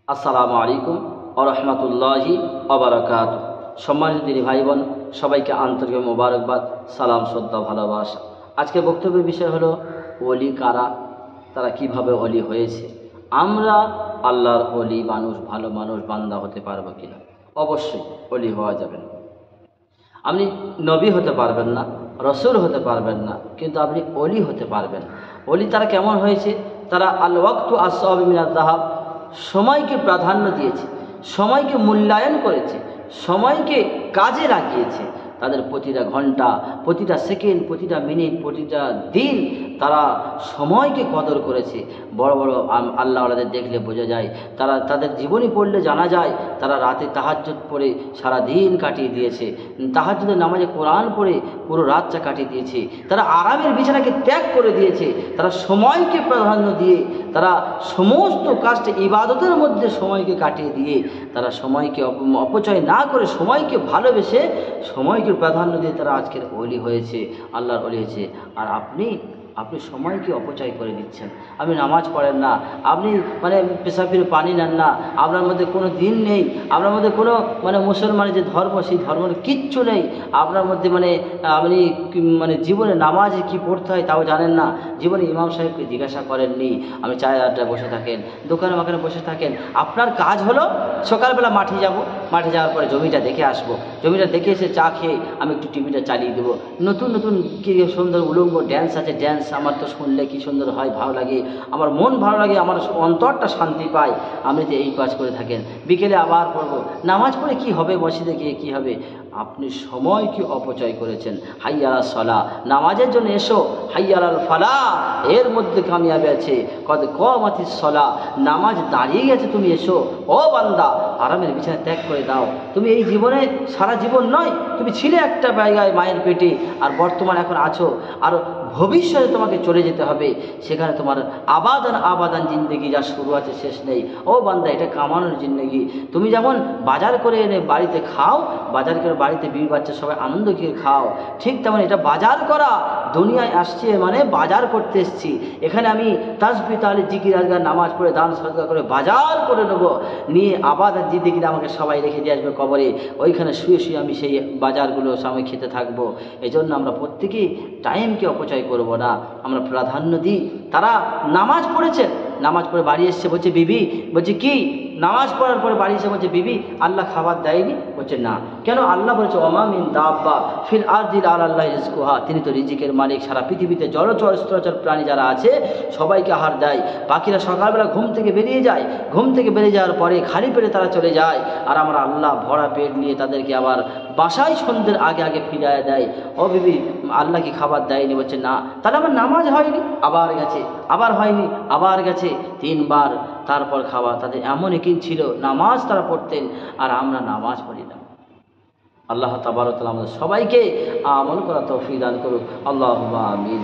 আসসালামু আলাইকুম ওয়া রাহমাতুল্লাহি ওয়া বারাকাতুহু। সম্মানিত দিনী ভাই বোন, সবাইকে আন্তরিক মোবারকবাদ, সালাম, শ্রদ্ধা, ভালোবাসা। আজকে বক্তব্যের বিষয় হলো ওলি কারা, তারা কিভাবে ওলি হয়েছে। আমরা আল্লাহর ওলি মানুষ, ভালো মানুষ, বান্দা হতে পারবো কিনা? অবশ্যই ওলি হওয়া যাবে না। আপনি নবী হতে পারবেন না, রসুল হতে পারবেন না, কিন্তু আপনি ওলি হতে পারবেন। ওলি তারা কেমন হয়েছে? তারা আল ওয়াক্তু আসহাবি মিনাজ যাহাব, সময়কে প্রাধান্য দিয়েছে, সময়কে মূল্যায়ন করেছে, সময়কে কাজে লাগিয়েছে। তাদের প্রতিটা ঘন্টা, প্রতিটা সেকেন্ড, প্রতিটা মিনিট, প্রতিটা দিন তারা সময়কে কদর করেছে। বড় বড় আল্লাহওয়ালাদের দেখলে বোঝা যায়, তারা তাদের জীবনী পড়লে জানা যায় তারা রাতে তাহাজ্জুদ পড়ে সারা দিন কাটিয়ে দিয়েছে, তাহাজ্জুদের নামাজে কোরআন পড়ে পুরো রাতটা কাটিয়ে দিয়েছে। তারা আরামের বিছানাকে ত্যাগ করে দিয়েছে। তারা সময়কে প্রাধান্য দিয়ে, তারা সমস্ত কাজটা ইবাদতের মধ্যে সময়কে কাটিয়ে দিয়ে, তারা সময়কে অপচয় না করে সময়কে ভালোবেসে সময়কে প্রাধান্য দিয়ে তারা আজকের ওলি হয়েছে, আল্লাহর ওলি হয়েছে। আর আপনি সময়কে অপচয় করে দিচ্ছেন। আপনি নামাজ পড়েন না, আপনি পেশাবের পানি নেন না, আপনার মধ্যে কোনো দিন নেই, আপনার মধ্যে কোনো মুসলমানের যে ধর্ম, সেই ধর্মের কিচ্ছু নেই আপনার মধ্যে। আপনি জীবনে নামাজে কি পড়তে হয় তাও জানেন না। জীবনে ইমাম সাহেবকে জিজ্ঞাসা করেননি। আপনি চায়ের আড্ডায় বসে থাকেন, দোকানে মাখানে বসে থাকেন। আপনার কাজ হলো সকালবেলা মাঠে যাব, মাঠে যাওয়ার পরে জমিটা দেখে আসবো, জমিটা দেখে এসে চা খেয়ে আমি একটু টিভিটা চালিয়ে দেবো। নতুন নতুন কী সুন্দর উলঙ্গ ড্যান্স আছে, ড্যান্স আমার তো শুনলে কি সুন্দর হয়, ভালো লাগে, আমার মন ভালো লাগে, আমার অন্তরটা শান্তি পায়। আপনি তো এই কাজ করে থাকেন। বিকেলে আবার পড়বো, নামাজ পড়ে কি হবে, মসজিদে গিয়ে কী হবে? আপনি সময়কে অপচয় করেছেন। হাইয়া আলাস সালাহ, নামাজের জন্য এসো, হাইয়া আলাল ফালাহ, এর মধ্যে কামিয়াবি আছে। কদ কামাতিস সালাহ, নামাজ দাঁড়িয়ে গেছে, তুমি এসো। ও বান্দা, আরামের বিছানা ত্যাগ করে দাও। তুমি এই জীবনে সারা জীবন নয়, তুমি ছিলে একটা জায়গায় মায়ের পেটে, আর বর্তমান এখন আছো, আর ভবিষ্যতে তোমাকে চলে যেতে হবে। সেখানে তোমার আবাদান জিন্দেগি, যা শুরু আছে শেষ নেই। ও বান্দা, এটা কামানোর জিন্দেগি। তুমি যেমন বাজার করে এনে বাড়িতে খাও, বাজার করে বাড়িতে বিবি বাচ্চা সবাই আনন্দ করে খাও, ঠিক তেমন এটা বাজার করা। দুনিয়ায় আসছে মানে বাজার করতে এসছি। এখানে আমি তাসবিহ তাহলিল জিকির আজকার নামাজ পড়ে দান সদকা করে বাজার করে নেবো, নিয়ে আবাদান জিন্দেগিটা আমাকে সবাই রেখে দিয়ে আসবে কবরে। ওইখানে শুয়ে শুয়ে আমি সেই বাজারগুলো সামনে খেতে থাকবো। এই জন্য আমরা প্রত্যেকেই টাইমকে অপচয় করব না, আমরা প্রাধান্য দিই। তারা নামাজ পড়েছেন, নামাজ পড়ে বাড়ি এসছে, বলছে বিবি, বলছে কি? নামাজ পড়ার পরে বাড়ি এসে বলছে বিবি, আল্লাহ খাবার দেয়নি? বলছে না। কেন? আল্লাহ বলছে ওমা মিন দাব্বা ফিল আরদি ইল্লা আলাল্লাহি রিজকুহা, তিনি তো রিজিকের মালিক। সারা পৃথিবীতে জলচর স্থলচর প্রাণী যারা আছে সবাইকে আহার দেয়। পাখিরা সকালবেলা ঘুম থেকে বেরিয়ে যায়, ঘুম থেকে বেরিয়ে যাওয়ার পরে খালি পেটে তারা চলে যায়, আর আমরা আল্লাহ ভরা পেট নিয়ে তাদেরকে আবার বাসায় সন্ধ্যের আগে আগে ফিরিয়ে দেয়। ও বিবি, আল্লাহ কি খাবার দেয়নি? বলছে না। তাহলে আমার নামাজ হয়নি? আবার গেছে, আবার হয়নি, আবার গেছে, 3 বার। তারপর খাওয়া। তাদের এমন একিন ছিল, নামাজ তারা পড়তেন, আর আমরা নামাজ পড়ি না। আল্লাহ তাবারক ওয়া তাআলা আমাদের সবাইকে আমল করা তৌফিক দান করুক। আল্লাহুম্মা আমিন।